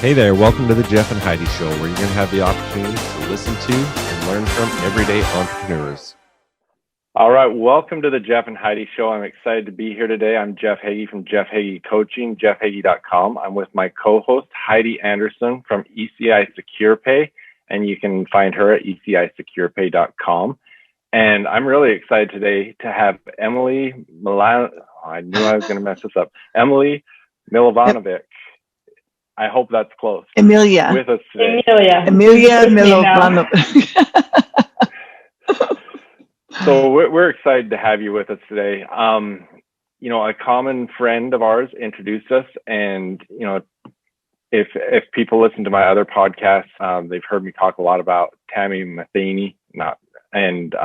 Hey there, welcome to the Jeff and Heidi Show, where you're going to have the opportunity to listen to and learn from everyday entrepreneurs. All right, welcome to the Jeff and Heidi Show. I'm excited to be here today. I'm Jeff Heggie from Jeff Heggie Coaching, jeffheggie.com. I'm with my co-host, Heidi Anderson from ECI SecurePay, and you can find her at ecisecurepay.com. And I'm really excited today to have Emilia Milovanovic. I hope that's close. Emilia. With us today. Emilia Milovanovic. So we're excited to have you with us today. A common friend of ours introduced us, and if people listen to my other podcasts, they've heard me talk a lot about Tammy Matheny, and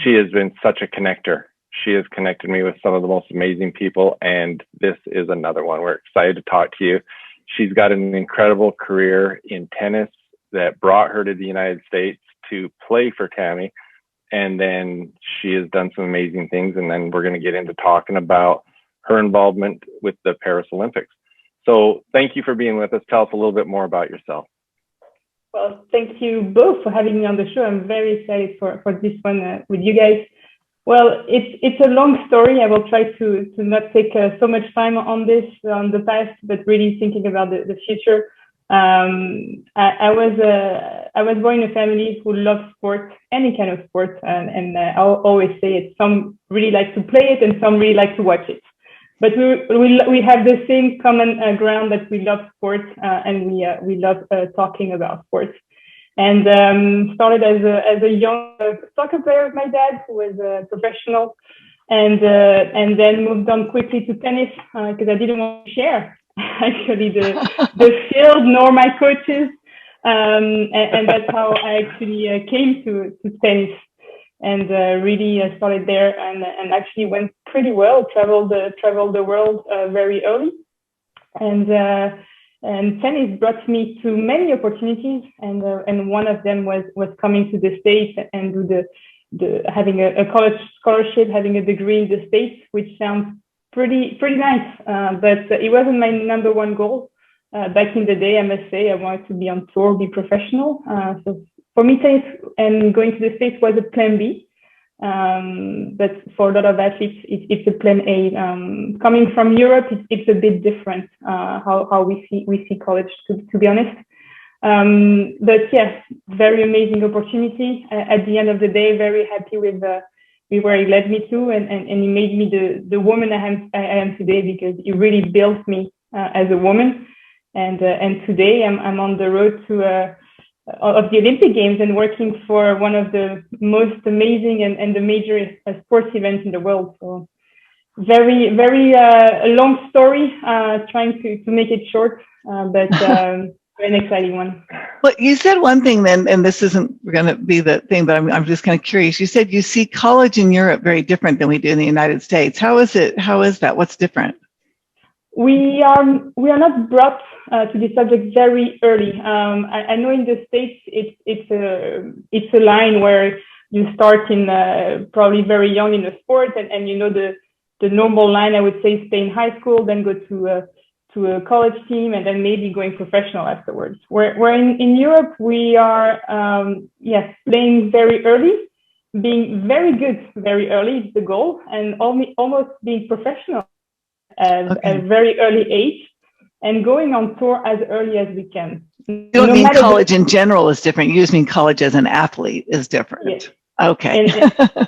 she has been such a connector. She has connected me with some of the most amazing people, and this is another one. We're excited to talk to you. She's got an incredible career in tennis that brought her to the United States to play for Tammy. And then she has done some amazing things. And then we're going to get into talking about her involvement with the Paris Olympics. So thank you for being with us. Tell us a little bit more about yourself. Well, thank you both for having me on the show. I'm very excited for this one with you guys. Well, it's a long story. I will try to not take so much time on this, on the past, but really thinking about the future. I was born in a family who loves sport, any kind of sport, and I'll always say it. Some really like to play it, and some really like to watch it. But we have the same common ground that we love sports, and we love talking about sports. And started as a young soccer player with my dad, who was a professional, and then moved on quickly to tennis because I didn't want to share actually the field nor my coaches, and that's how I actually came to tennis, and really started there and actually went pretty well. Traveled the world very early, and tennis brought me to many opportunities, and one of them was coming to the States and do the having a college scholarship, having a degree in the States, which sounds pretty nice, but it wasn't my number one goal. Back in the day, I must say, I wanted to be on tour, be professional. So for me, tennis and going to the States was a plan B. But for a lot of athletes, it's a plan A. Coming from Europe, it's a bit different how we see college, to be honest. But yes, very amazing opportunity. At the end of the day, very happy with where he led me to, and he made me the woman I am today, because he really built me as a woman. And today I'm on the road to of the Olympic Games and working for one of the most amazing and the major sports events in the world. So very long story, trying to make it short, but an exciting one. Well, you said one thing then, and this isn't going to be the thing, but I'm just kind of curious. You said you see college in Europe very different than we do in the United States. How is it? How is that? What's different? We are not brought to this subject very early. I know in the States it's a line where you start in probably very young in the sport, and the normal line, I would say, stay in high school, then go to a college team, and then maybe going professional afterwards. Where in Europe we are playing very early, being very good very early is the goal, and almost being professional at a very early age, and going on tour as early as we can. You don't mean college in general is different. You just mean college as an athlete is different. Yes. Okay.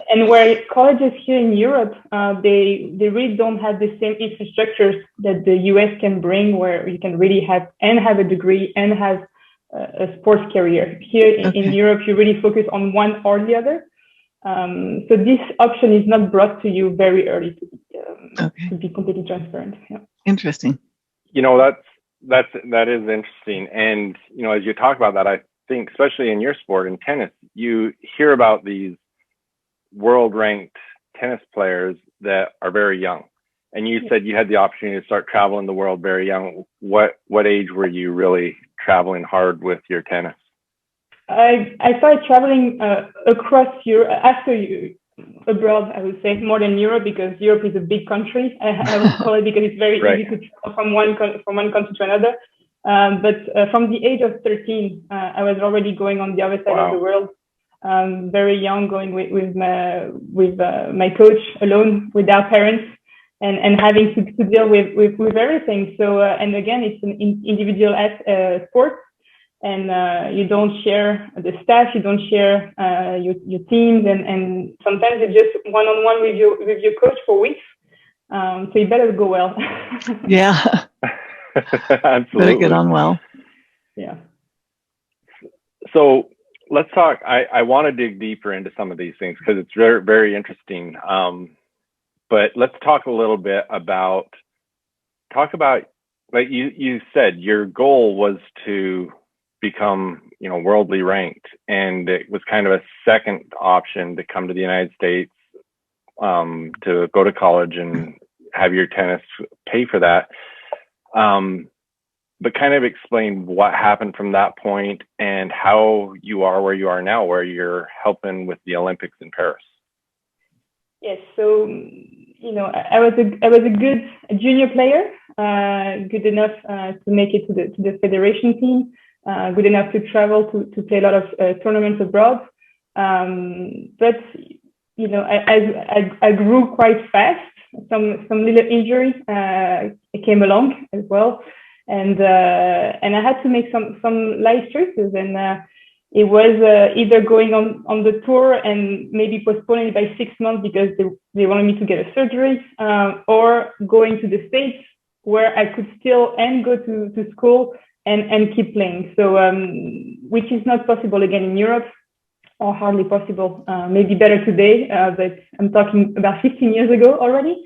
And where colleges here in Europe, they really don't have the same infrastructures that the US can bring, where you can really have a degree and have a sports career. Here in Europe, you really focus on one or the other. So this option is not brought to you very early, to be completely transparent. Yeah. Interesting. That is interesting. And, as you talk about that, I think, especially in your sport, in tennis, you hear about these world ranked tennis players that are very young. And you said you had the opportunity to start traveling the world very young. What age were you really traveling hard with your tennis? I started traveling across Europe, abroad, I would say, more than Europe, because Europe is a big country. I would call it, because it's very easy to travel from one country to another. But from the age of 13, I was already going on the other side of the world. Very young, going with my coach alone, without parents, and having to deal with everything. So and again, it's an individual sport, and you don't share the staff, you don't share your teams, and sometimes it's just one-on-one with your coach for weeks. So you better go well. Yeah. Absolutely. Better get on well. Yeah. So let's talk. I want to dig deeper into some of these things because it's very, very interesting. But let's talk a little bit about, like you said, your goal was to become, worldly ranked, and it was kind of a second option to come to the United States, to go to college and have your tennis pay for that. But kind of explain what happened from that point and how you are where you are now, where you're helping with the Olympics in Paris. Yes. So, I was a good junior player, good enough to make it to the federation team, good enough to travel to play a lot of tournaments abroad. But I grew quite fast. Some little injury came along as well, and I had to make some life choices, and it was either going on the tour and maybe postponing it by 6 months because they wanted me to get a surgery, or going to the States where I could still go to school and keep playing. So which is not possible again in Europe, or hardly possible. Maybe better today, but I'm talking about 15 years ago already.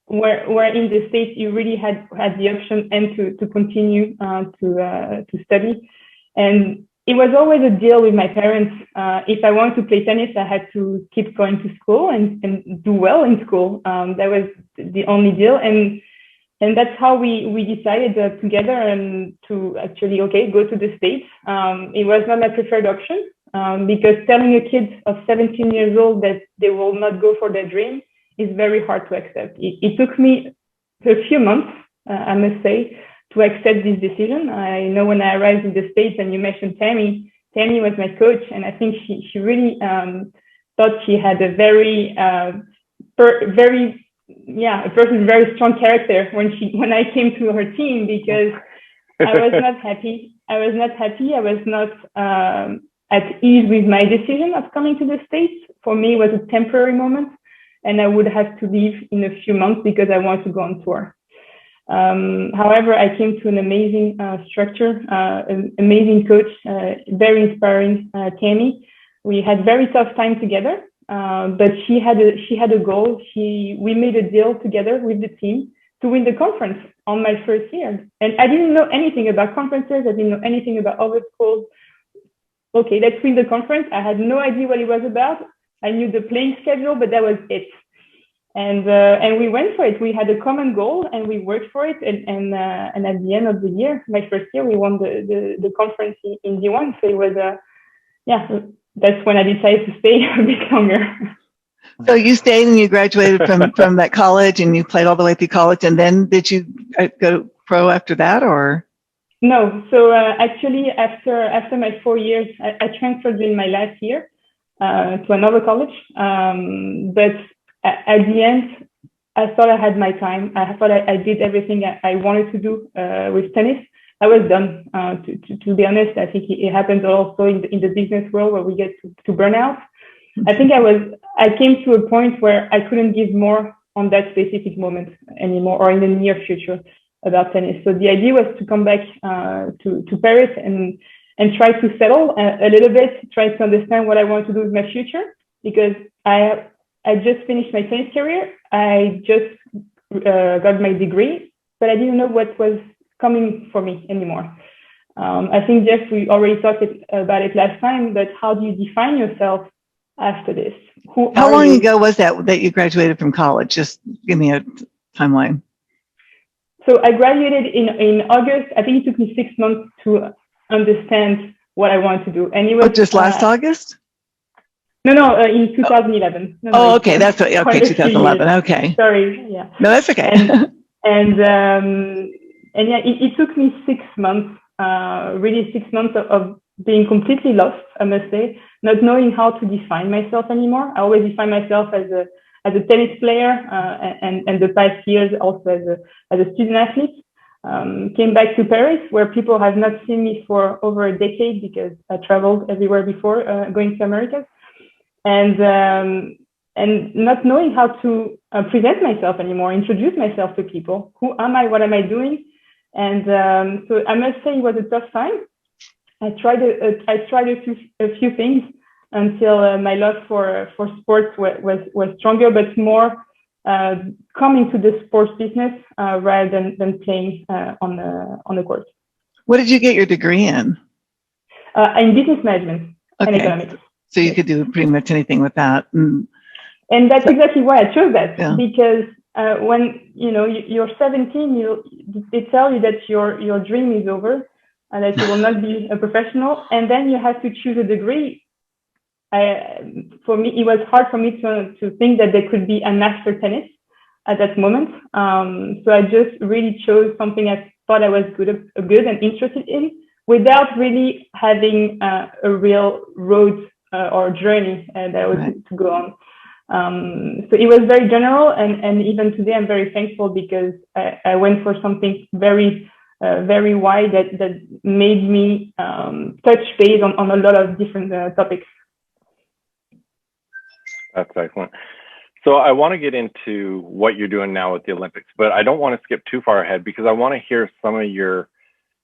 Where in the States you really had the option and to continue to study. And it was always a deal with my parents. If I wanted to play tennis, I had to keep going to school and do well in school. That was the only deal. And that's how we decided together and to actually, go to the States. It was not my preferred option, because telling a kid of 17 years old that they will not go for their dream is very hard to accept. It took me a few months, I must say, to accept this decision. I know when I arrived in the States, and you mentioned Tammy was my coach, and I think she really thought she had a very very strong character when I came to her team, because I was not happy. I was not at ease with my decision of coming to the States. For me, it was a temporary moment, and I would have to leave in a few months because I wanted to go on tour. However, I came to an amazing structure, an amazing coach, very inspiring, Tammy. We had very tough time together, but she had a goal. We made a deal together with the team to win the conference on my first year. And I didn't know anything about conferences. I didn't know anything about other schools. Okay, let's win the conference. I had no idea what it was about. I knew the playing schedule, but that was it. And we went for it. We had a common goal, and we worked for it. And at the end of the year, my first year, we won the conference in D1. So it was that's when I decided to stay a bit longer. So you stayed and you graduated from that college, and you played all the way through college. And then did you go pro after that, or? No. So actually, after my 4 years, I transferred in my last year to another college. But at the end, I thought I had my time. I thought I did everything I wanted to do with tennis. I was done. To be honest, I think it happens also in the business world where we get to burnout. I think I came to a point where I couldn't give more on that specific moment anymore, or in the near future, about tennis. So the idea was to come back to Paris and try to settle a little bit, try to understand what I want to do with my future, because I just finished my tennis career. I just got my degree, but I didn't know what was coming for me anymore. I think, Jeff, we already talked about it last time, but how do you define yourself after this? How long ago was that you graduated from college? Just give me a timeline. So I graduated in August. I think it took me 6 months to understand what I wanted to do. And it was just last August? No, in 2011. No, okay, that's okay. 2011. Okay. Sorry, yeah. No, that's okay. And yeah, it took me 6 months, really 6 months of being completely lost, I must say, not knowing how to define myself anymore. I always define myself as a tennis player, and the past years also as a student athlete. Came back to Paris, where people have not seen me for over a decade because I traveled everywhere before going to America, and not knowing how to present myself anymore, introduce myself to people. Who am I? What am I doing? And so I must say it was a tough time. I tried a few things until my love for sports was stronger, but more coming to the sports business rather than playing on the court. What did you get your degree in? In business management and economics. So you could do pretty much anything with that. And that's exactly why I chose that, because when you're 17, they tell you that your dream is over and that you will not be a professional, and then you have to choose a degree. For me, it was hard for me to think that there could be an after tennis at that moment. So I just really chose something I thought I was good and interested in, without really having a real road or journey that I was to go on. So it was very general, and even today I'm very thankful because I went for something very wide that made me touch base on a lot of different topics. That's excellent. So I want to get into what you're doing now with the Olympics, but I don't want to skip too far ahead because I want to hear some of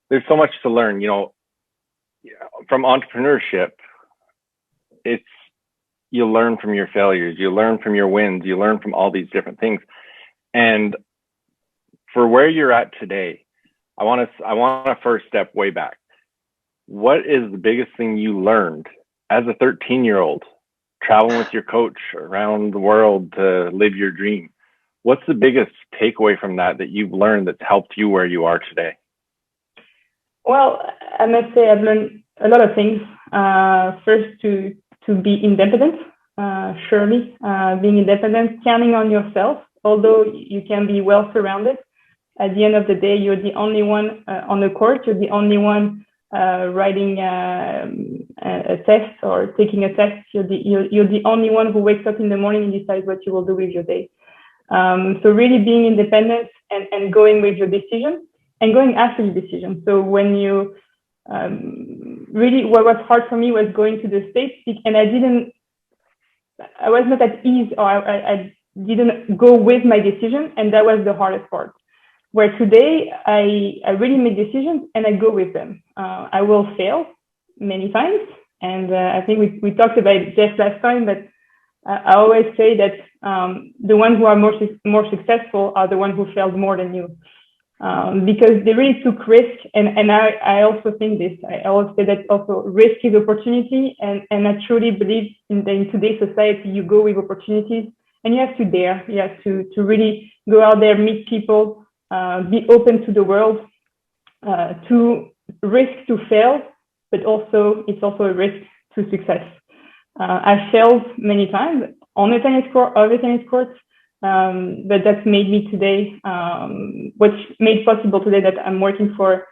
there's so much to learn, from entrepreneurship. You learn from your failures, you learn from your wins, you learn from all these different things. And for where you're at today, I want to first step way back. What is the biggest thing you learned as a 13-year-old traveling with your coach around the world to live your dream? What's the biggest takeaway from that you've learned that's helped you where you are today? Well, I must say I've learned a lot of things. First, to be independent, surely, being independent, counting on yourself, although you can be well surrounded. At the end of the day, you're the only one on the court, you're the only one writing a test or taking a test. You're the only one who wakes up in the morning and decides what you will do with your day. So really being independent and going with your decision and going after your decision. So when you really, what was hard for me was going to the States, and I was not at ease, or I didn't go with my decision, and that was the hardest part. Where today I really make decisions and I go with them. I will fail many times, and I think we talked about it just last time, but I always say that the ones who are more successful are the ones who failed more than you, because they really took risk. And I also think this. I always say that also risk is opportunity, and I truly believe in today's society you go with opportunities, and you have to dare. You have to really go out there, meet people. Be open to the world, to risk to fail, but also it's also a risk to success. I've failed many times on the tennis court, other tennis courts, but that's made me today, what's made possible today that I'm working for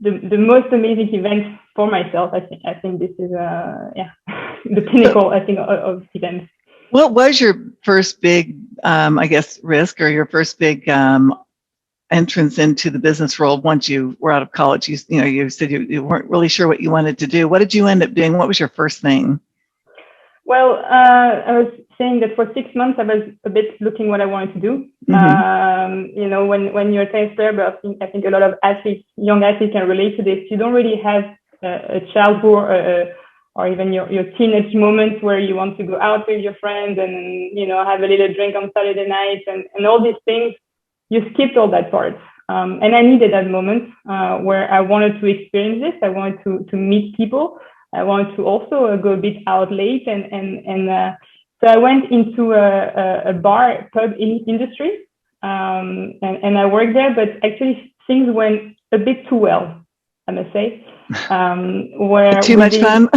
the most amazing event for myself. I think this is the pinnacle, I think, of events. What was your first big, risk, or your first big entrance into the business world once you were out of college? You said you weren't really sure what you wanted to do. What did you end up doing? What was your first thing? Well, I was saying that for 6 months I was a bit looking what I wanted to do. Mm-hmm. When you're a tennis player, but I think a lot of young athletes can relate to this. You don't really have a childhood or even your teenage moments where you want to go out with your friends and have a little drink on Saturday night and all these things. You skipped all that part. And I needed that moment where I wanted to experience this. I wanted to meet people. I wanted to also go a bit out late. So I went into a pub industry and I worked there, but actually things went a bit too well, I must say. Where too much fun?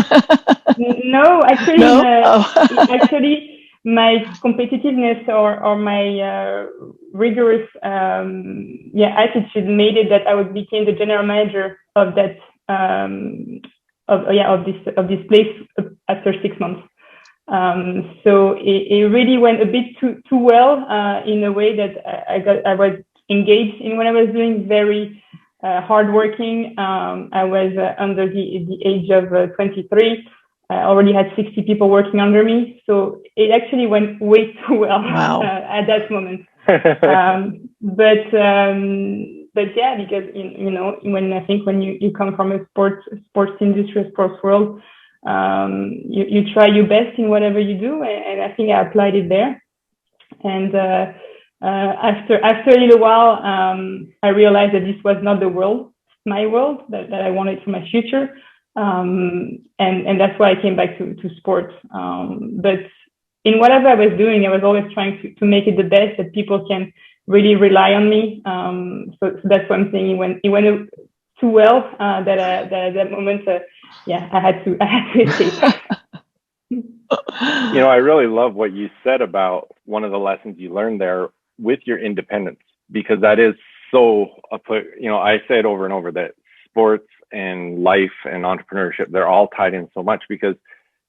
No, actually, no? actually, my competitiveness or my rigorous attitude made it that I would become the general manager of that of this place after 6 months. So it really went a bit too well in a way that I was engaged in what I was doing, very hardworking. I was under the age of 23. I already had 60 people working under me, so it actually went way too well. Wow. At that moment. But yeah, because when you come from a sports industry, sports world, you try your best in whatever you do, and I think I applied it there. And after a little while, I realized that this was not my world that I wanted for my future. And that's why I came back to sports. But in whatever I was doing, I was always trying to make it the best, that people can really rely on me. So that's what I'm saying. It went too well that at that moment, I had to escape. I really love what you said about one of the lessons you learned there with your independence, because that is so, I say it over and over that sports and life and entrepreneurship, they're all tied in so much, because,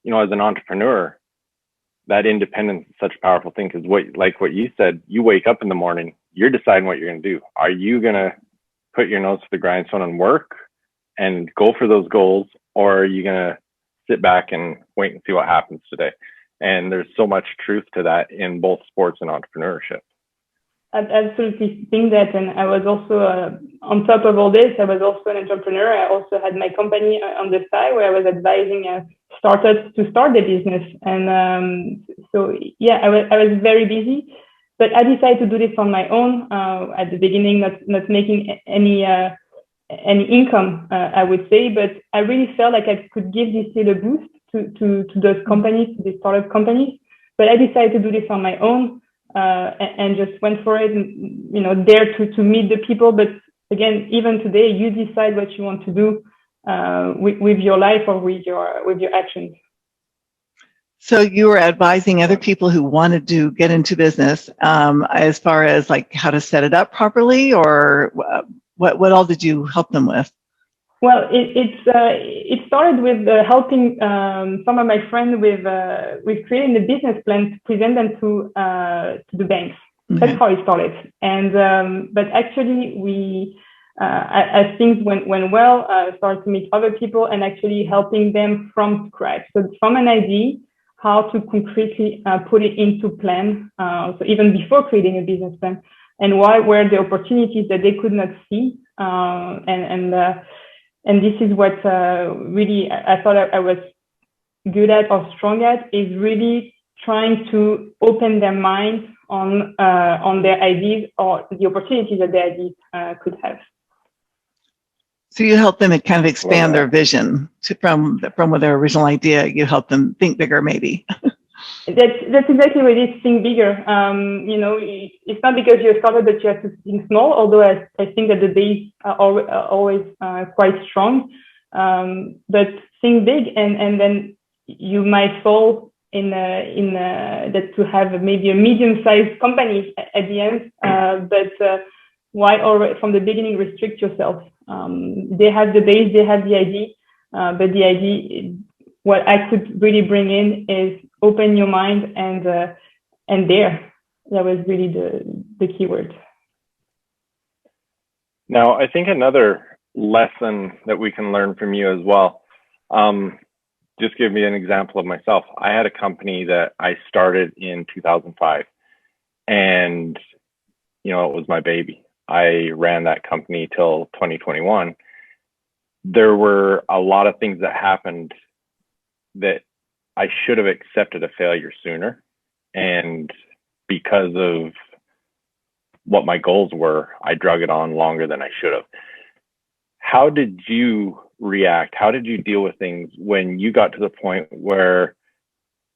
as an entrepreneur, that independence is such a powerful thing, because like what you said, you wake up in the morning, you're deciding what you're going to do. Are you going to put your nose to the grindstone and work and go for those goals, or are you going to sit back and wait and see what happens today? And there's so much truth to that in both sports and entrepreneurship. I absolutely think that, and I was also on top of all this, I was also an entrepreneur. I also had my company on the side where I was advising startups to start their business, and I was very busy. But I decided to do this on my own at the beginning, not making any income, I would say. But I really felt like I could give this little boost to those companies, to the startup companies. But I decided to do this on my own. And just went for it, and dare to meet the people. But again, even today, you decide what you want to do with your life or with your actions. So you were advising other people who wanted to get into business, as far as like how to set it up properly, or what all did you help them with? Well, it started with helping some of my friends with creating the business plan to present them to the banks. Okay. That's how it started. And but actually, as things went well, started to meet other people and actually helping them from scratch. So from an idea, how to concretely put it into plan. So even before creating a business plan, and what were the opportunities that they could not see, and this is what really I thought I was good at or strong at, is really trying to open their mind on their ideas or the opportunities that their ideas could have. So you help them kind of expand their vision from their original idea. You help them think bigger, maybe. That's exactly what it is. Think bigger. It's not because you're started that you have to think small. Although I think that the base are always quite strong. But think big, and then you might fall in that to have maybe a medium-sized company at the end. But why already from the beginning restrict yourself? They have the base, they have the idea, but the idea, what I could really bring in is open your mind and dare. That was really the key word. Now, I think another lesson that we can learn from you as well. Just give me an example of myself. I had a company that I started in 2005, and it was my baby. I ran that company till 2021. There were a lot of things that happened that I should have accepted a failure sooner. And because of what my goals were, I drug it on longer than I should have. How did you react? How did you deal with things when you got to the point where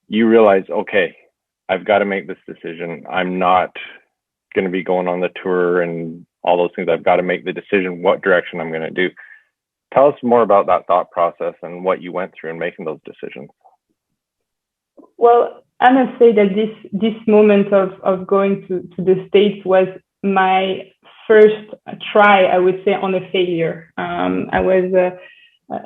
you realized, okay, I've got to make this decision. I'm not going to be going on the tour and all those things. I've got to make the decision what direction I'm going to do. Tell us more about that thought process and what you went through in making those decisions. Well, I must say that this moment of going to the States was my first try, I would say, on a failure. I was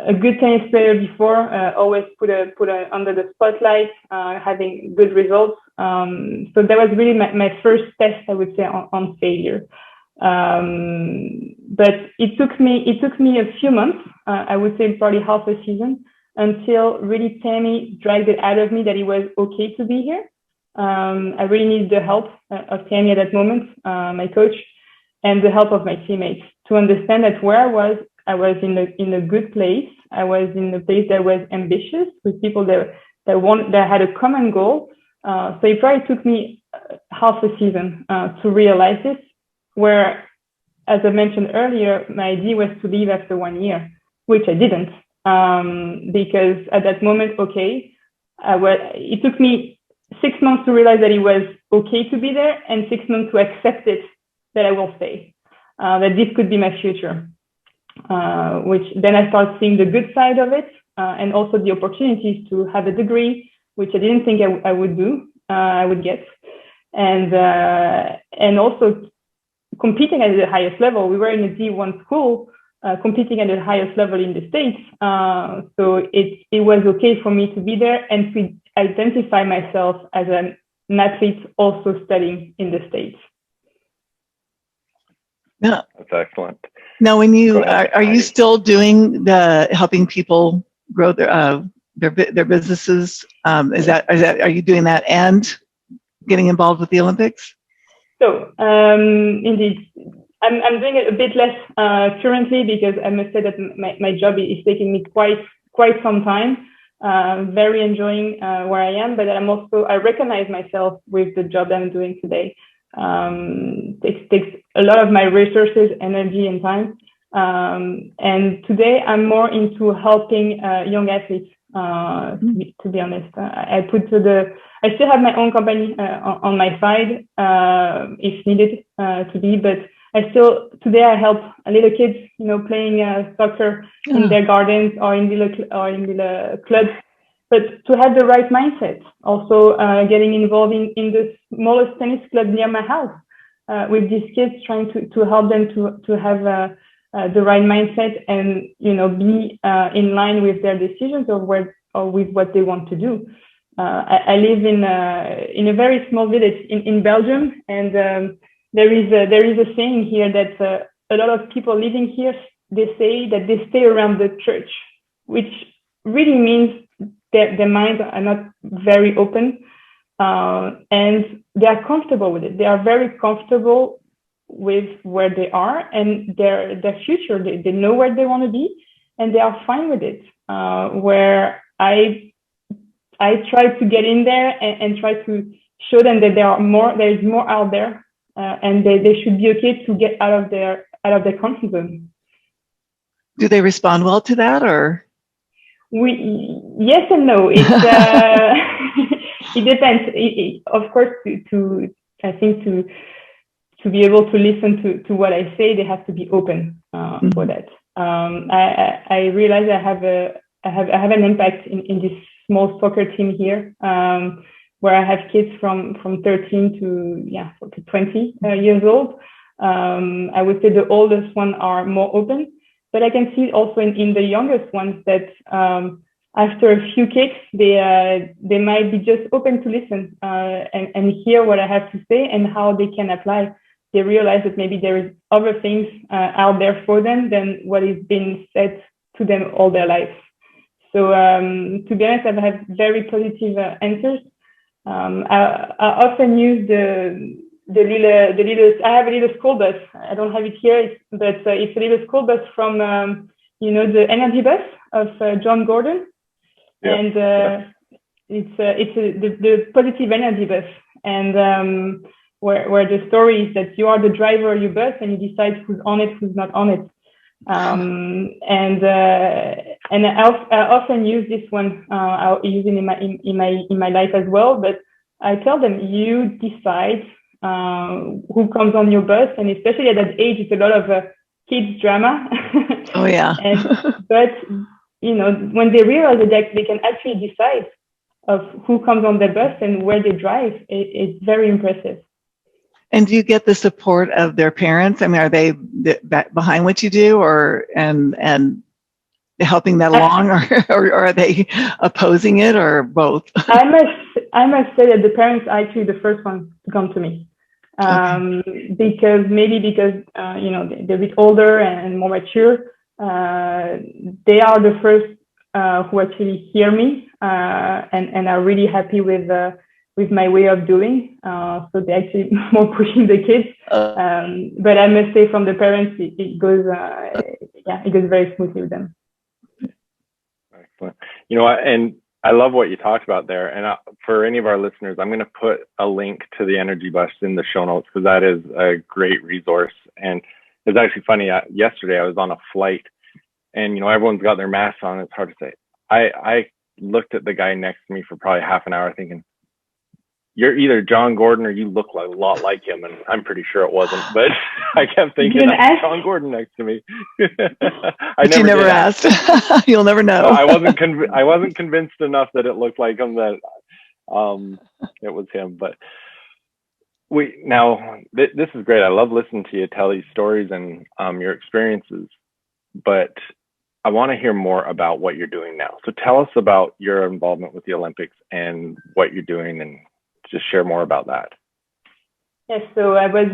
a good tennis player before, always put under the spotlight, having good results. So that was really my first test, I would say, on failure. But it took me a few months, I would say probably half a season, until really Tammy dragged it out of me that it was okay to be here. I really needed the help of Tammy at that moment, my coach, and the help of my teammates to understand that where I was in a good place. I was in a place that was ambitious with people that had a common goal. So it probably took me half a season to realize this, where, as I mentioned earlier, my idea was to leave after 1 year, which I didn't. Because at that moment, it took me 6 months to realize that it was okay to be there, and 6 months to accept it, that I will stay, that this could be my future. Which then I started seeing the good side of it, and also the opportunities to have a degree, which I didn't think I would get, and also competing at the highest level. We were in a D1 school, competing at the highest level in the States. So it was okay for me to be there and to identify myself as an athlete also studying in the States. Yeah. That's excellent. Now, when you are you still doing the helping people grow their businesses? Are you doing that and getting involved with the Olympics? So indeed, I'm doing it a bit less currently, because I must say that my job is taking me quite some time. Very enjoying where I am, but I recognize myself with the job that I'm doing today. It takes a lot of my resources, energy, and time. And today I'm more into helping young athletes. To be honest, I still have my own company on my side if needed to be, but today I help little kids, playing soccer in their gardens or in the clubs. But to have the right mindset, also getting involved in the smallest tennis club near my house with these kids, trying to help them to have the right mindset and be in line with their decisions or with what they want to do. I live in a very small village in Belgium, and there is a saying here that a lot of people living here, they say that they stay around the church, which really means their minds are not very open, and they are comfortable with it. They are very comfortable with where they are and their future. They know where they want to be, and they are fine with it. Where I try to get in there and try to show them that there is more out there, and they should be okay to get out of their comfort zone. Do they respond well to that, or? Yes and no. It's it depends. Of course, I think to be able to listen to what I say, they have to be open for that. I realize I have an impact in this small soccer team here, where I have kids from 13 to 20 years old. I would say the oldest one are more open. But I can see also in the youngest ones that after a few kicks, they might be just open to listen and hear what I have to say and how they can apply. They realize that maybe there is other things out there for them than what is being said to them all their lives. So to be honest, I've had very positive answers. I often use the little. I have a little school bus. I don't have it here, but it's a little school bus from the energy bus of John Gordon, and it's the positive energy bus, and where the story is that you are the driver of your bus and you decide who's on it, who's not on it, and I often use this one. I'll use it in my life as well, but I tell them, you decide who comes on your bus, and especially at that age, it's a lot of kids drama. Oh yeah. But when they realize that they can actually decide who comes on the bus and where they drive. It's very impressive. And do you get the support of their parents? I mean, are they behind what you do, or and helping that along, or are they opposing it, or both? I must say that the parents are actually the first ones to come to me, because they're a bit older and more mature. They are the first who actually hear me and are really happy with my way of doing. So they're actually more pushing the kids. But I must say, from the parents, it goes very smoothly with them. Excellent. And I love what you talked about there. And for any of our listeners, I'm going to put a link to the Energy Bus in the show notes, because that is a great resource. And it's actually funny. Yesterday, I was on a flight, and everyone's got their masks on. It's hard to say. I looked at the guy next to me for probably half an hour, thinking, "You're either John Gordon or you look a lot like him." And I'm pretty sure it wasn't, but I kept thinking, that's John Gordon next to me. You never asked. You'll never know. No, I wasn't convinced enough that it looked like him, that it was him. But this is great. I love listening to you tell these stories and your experiences, but I want to hear more about what you're doing now. So tell us about your involvement with the Olympics and what you're doing, and just share more about that. Yes, so I was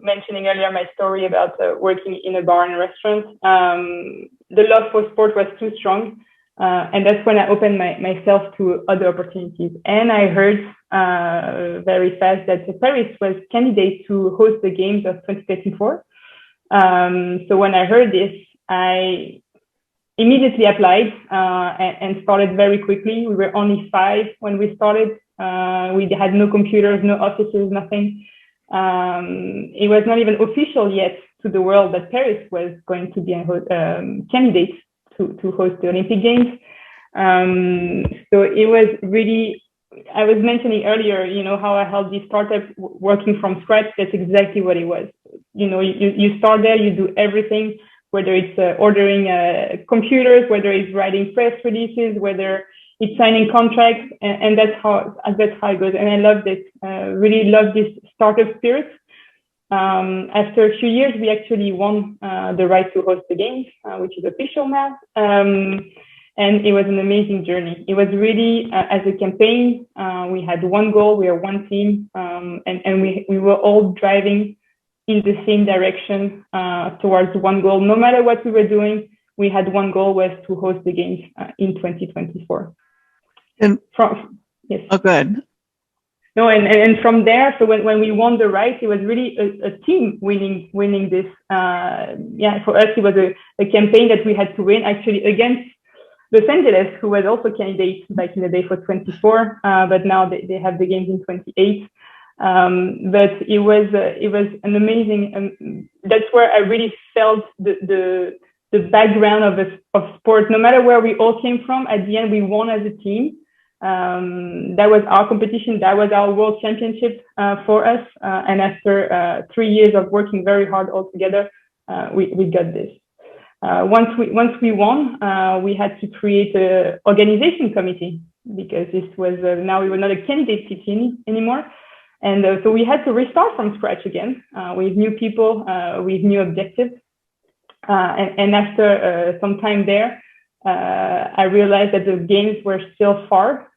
mentioning earlier my story about working in a bar and restaurant. The love for sport was too strong, and that's when I opened myself to other opportunities. And I heard very fast that Paris was candidate to host the Games of 2024. So when I heard this, I immediately applied and started very quickly. We were only 5 when we started. We had no computers, no offices, nothing. It was not even official yet to the world that Paris was going to be a candidate to host the Olympic Games. So it was really, I was mentioning earlier, how I helped this startup working from scratch. That's exactly what it was. You start there, you do everything, whether it's ordering computers, whether it's writing press releases, whether it's signing contracts, and that's how it goes. And I loved it. Really loved this startup spirit. After a few years, we actually won the right to host the games, which is official now. And it was an amazing journey. It was really, as a campaign, we had one goal, we are one team, and we were all driving in the same direction towards one goal. No matter what we were doing, we had one goal, was to host the games in 2024. And yes. Oh, good. No, and from there, so when we won the right, it was really a team winning this. For us, it was a campaign that we had to win, actually, against Los Angeles, who was also candidates back in the day for 24, but now they have the games in 28. But it was an amazing. That's where I really felt the background of sport. No matter where we all came from, at the end we won as a team. That was our competition. That was our world championship for us. And after 3 years of working very hard all together, we got this. Once we won, we had to create an organization committee, because this was now we were not a candidate city anymore. And so we had to restart from scratch again with new people, with new objectives. And after some time there, I realized that the games were still far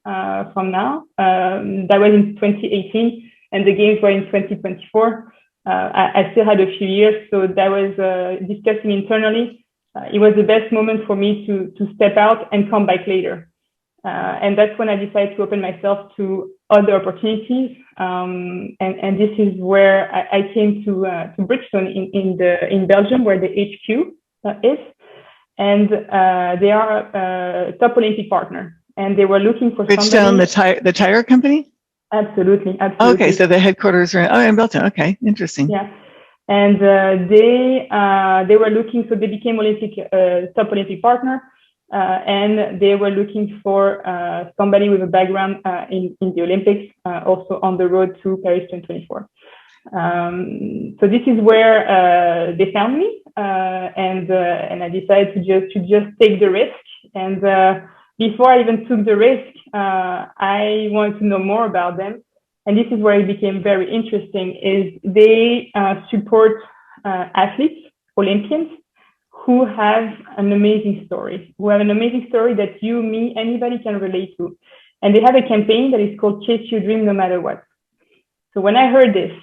from now. That was in 2018, and the games were in 2024. I still had a few years, so that was discussing internally. It was the best moment for me to step out and come back later. And that's when I decided to open myself to other opportunities. And this is where I came to Bridgestone in Belgium, where the HQ is. And they are a top Olympic partner. And they were looking for Bridgestone, the tire company? Absolutely. Okay, so the headquarters are in Belgium. Okay, interesting. Yeah. And they were looking, so they became top Olympic partner. And they were looking for somebody with a background in the Olympics, also on the road to Paris 2024. So this is where they found me, and I decided to just take the risk. And before I even took the risk, I wanted to know more about them. And this is where it became very interesting, is they support athletes, Olympians, who have an amazing story, that you, me, anybody can relate to. And they have a campaign that is called Chase Your Dream No Matter What. So when I heard this,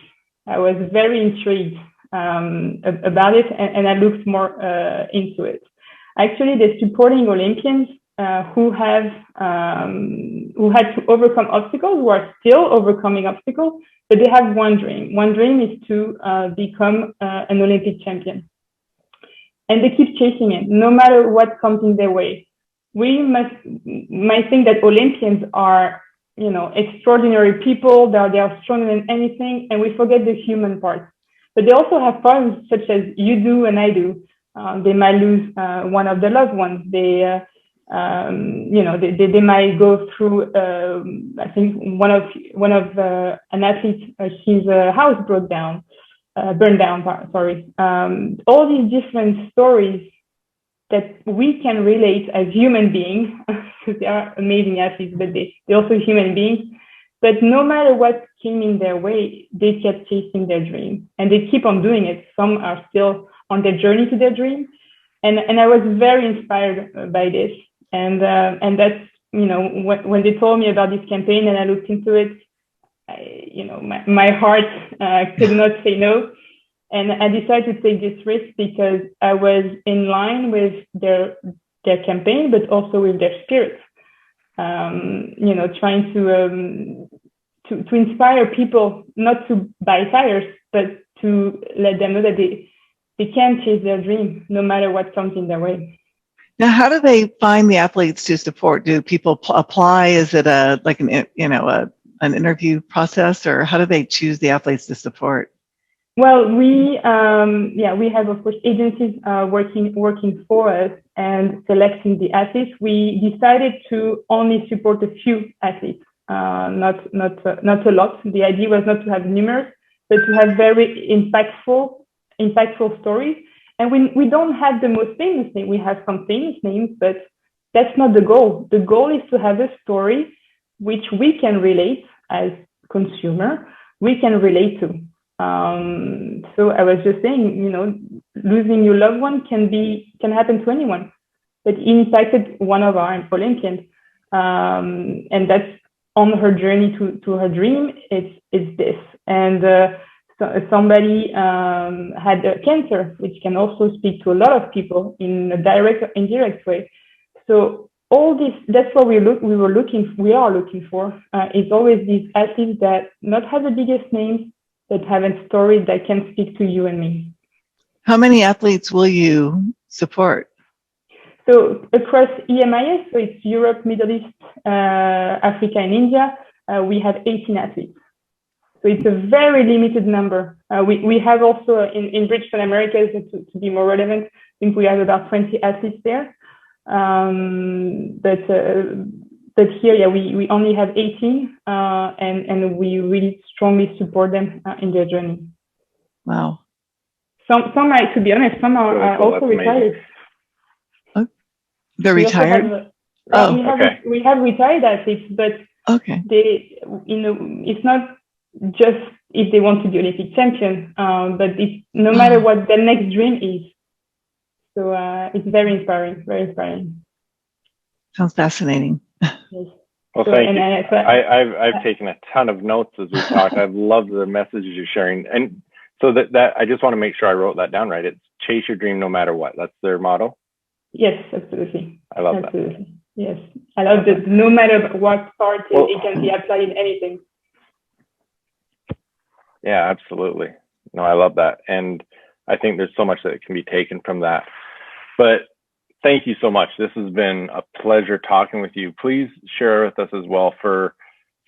I was very intrigued about it, and I looked more into it. Actually, they're supporting Olympians who had to overcome obstacles, who are still overcoming obstacles, but they have one dream. One dream is to become an Olympic champion. And they keep chasing it, no matter what comes in their way. We might think that Olympians are, extraordinary people, that they are stronger than anything, and we forget the human part. But they also have problems such as you do and I do. They might lose one of their loved ones. They might go through. I think one of an athlete, his house burned down. All these different stories that we can relate as human beings, because they are amazing athletes, but they're also human beings. But no matter what came in their way, they kept chasing their dream, and they keep on doing it. Some are still on their journey to their dream, and I was very inspired by this. And that's, when they told me about this campaign and I looked into it, my heart could not say no. And I decided to take this risk because I was in line with their campaign, but also with their spirit. Trying to inspire people not to buy tires, but to let them know that they can chase their dream no matter what comes in their way. Now, how do they find the athletes to support? Do people apply? Is it an interview process, or how do they choose the athletes to support? Well, we have, of course, agencies working for us and selecting the athletes. We decided to only support a few athletes, not a lot. The idea was not to have numerous, but to have very impactful stories. And we don't have the most famous name. We have some famous names, but that's not the goal. The goal is to have a story which we can relate as consumer, we can relate to. So I was just saying, losing your loved one can happen to anyone, but it impacted one of our Olympians, and that's on her journey to her dream. It's this, and somebody had cancer, which can also speak to a lot of people in a direct or indirect way. So all this, that's what we are looking for. It's always these athletes that not have the biggest names, but have a story that can speak to you and me. How many athletes will you support? So across EMIS, so it's Europe, Middle East, Africa, and India, we have 18 athletes. So it's a very limited number. We have also in British Americas, to be more relevant, I think we have about 20 athletes there. But here, we only have 18, and we really strongly support them in their journey. Wow. Some are, to be honest, some are also retired. Oh, they're retired? We have retired athletes, but okay. It's not just if they want to be Olympic champion, but it's no matter what the next dream is. So it's very inspiring, very inspiring. Sounds fascinating. Yes. Well, thank you. I've taken a ton of notes as we talk. I've loved the messages you're sharing, and so that I just want to make sure I wrote that down right. It's chase your dream no matter what. That's their motto. Yes, absolutely. I love that. Yes, I love that. No matter what part, it can be applied in anything. Yeah, absolutely. No, I love that, and I think there's so much that can be taken from that. But thank you so much. This has been a pleasure talking with you. Please share with us as well for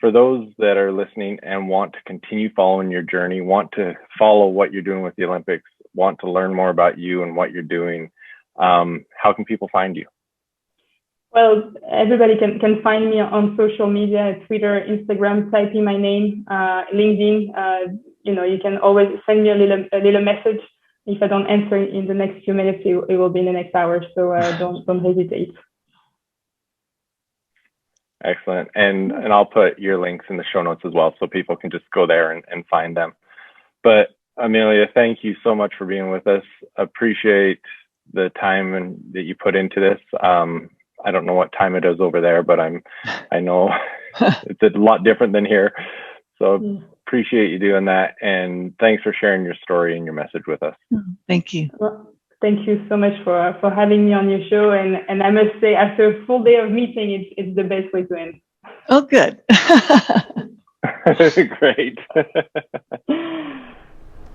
those that are listening and want to continue following your journey, want to follow what you're doing with the Olympics, want to learn more about you and what you're doing. How can people find you? Well, everybody can find me on social media, Twitter, Instagram, type in my name, LinkedIn. You can always send me a little message. If I don't answer in the next few minutes, it will be in the next hour. So don't hesitate. Excellent. And I'll put your links in the show notes as well, so people can just go there and find them. But Emilia, thank you so much for being with us. Appreciate the time that you put into this. I don't know what time it is over there, but I know it's a lot different than here. So appreciate you doing that. And thanks for sharing your story and your message with us. Thank you. Well, thank you so much for having me on your show. And I must say, after a full day of meeting, it's the best way to end. Oh, good. Great.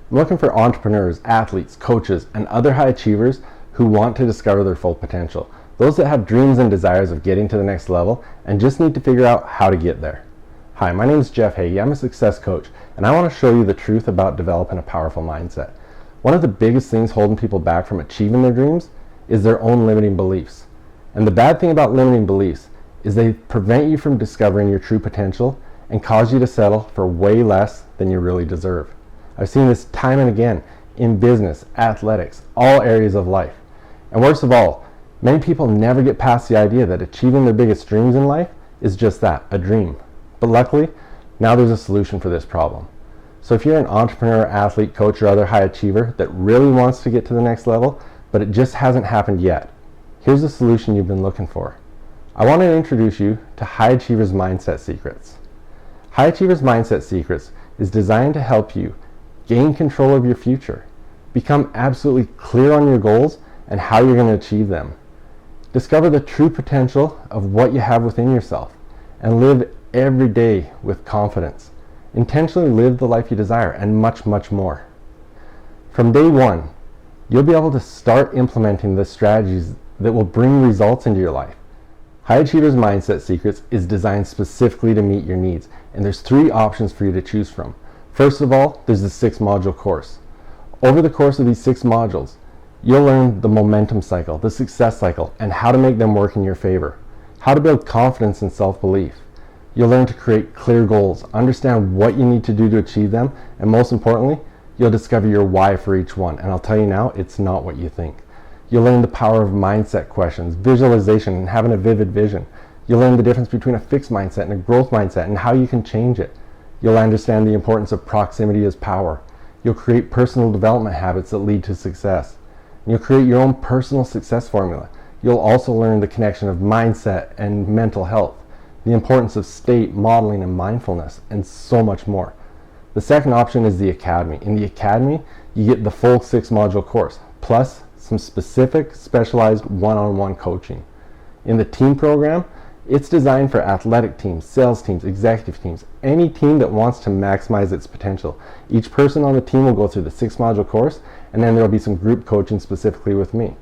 I'm looking for entrepreneurs, athletes, coaches, and other high achievers who want to discover their full potential. Those that have dreams and desires of getting to the next level and just need to figure out how to get there. Hi, my name is Jeff Heggie. I'm a success coach, and I want to show you the truth about developing a powerful mindset. One of the biggest things holding people back from achieving their dreams is their own limiting beliefs. And the bad thing about limiting beliefs is they prevent you from discovering your true potential and cause you to settle for way less than you really deserve. I've seen this time and again in business, athletics, all areas of life. And worst of all, many people never get past the idea that achieving their biggest dreams in life is just that, a dream. But luckily, now there's a solution for this problem. So if you're an entrepreneur, athlete, coach, or other high achiever that really wants to get to the next level, but it just hasn't happened yet, here's the solution you've been looking for. I want to introduce you to High Achievers Mindset Secrets. High Achievers Mindset Secrets is designed to help you gain control of your future, become absolutely clear on your goals and how you're going to achieve them, discover the true potential of what you have within yourself, and live every day with confidence. Intentionally live the life you desire, and much, much more. From day one, you'll be able to start implementing the strategies that will bring results into your life. High Achievers Mindset Secrets is designed specifically to meet your needs, and there's 3 options for you to choose from. First of all, there's the 6-module course. Over the course of these 6 modules, you'll learn the momentum cycle, the success cycle, and how to make them work in your favor. How to build confidence and self-belief. You'll learn to create clear goals, understand what you need to do to achieve them, and most importantly, you'll discover your why for each one. And I'll tell you now, it's not what you think. You'll learn the power of mindset questions, visualization, and having a vivid vision. You'll learn the difference between a fixed mindset and a growth mindset and how you can change it. You'll understand the importance of proximity as power. You'll create personal development habits that lead to success. And you'll create your own personal success formula. You'll also learn the connection of mindset and mental health, the importance of state, modeling, and mindfulness, and so much more. The second option is the Academy. In the Academy, you get the full 6-module course, plus some specific, specialized one-on-one coaching. In the team program, it's designed for athletic teams, sales teams, executive teams, any team that wants to maximize its potential. Each person on the team will go through the 6-module course, and then there will be some group coaching specifically with me.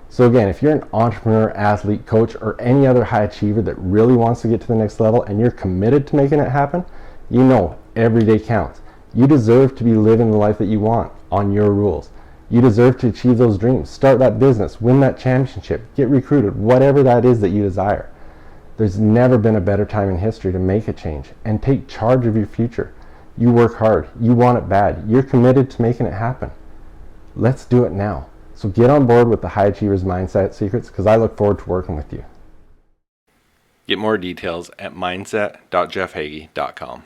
So again, if you're an entrepreneur, athlete, coach, or any other high achiever that really wants to get to the next level and you're committed to making it happen, you know every day counts. You deserve to be living the life that you want on your rules. You deserve to achieve those dreams, start that business, win that championship, get recruited, whatever that is that you desire. There's never been a better time in history to make a change and take charge of your future. You work hard, you want it bad, you're committed to making it happen. Let's do it now. So get on board with the High Achievers Mindset Secrets, because I look forward to working with you. Get more details at mindset.jeffhagee.com.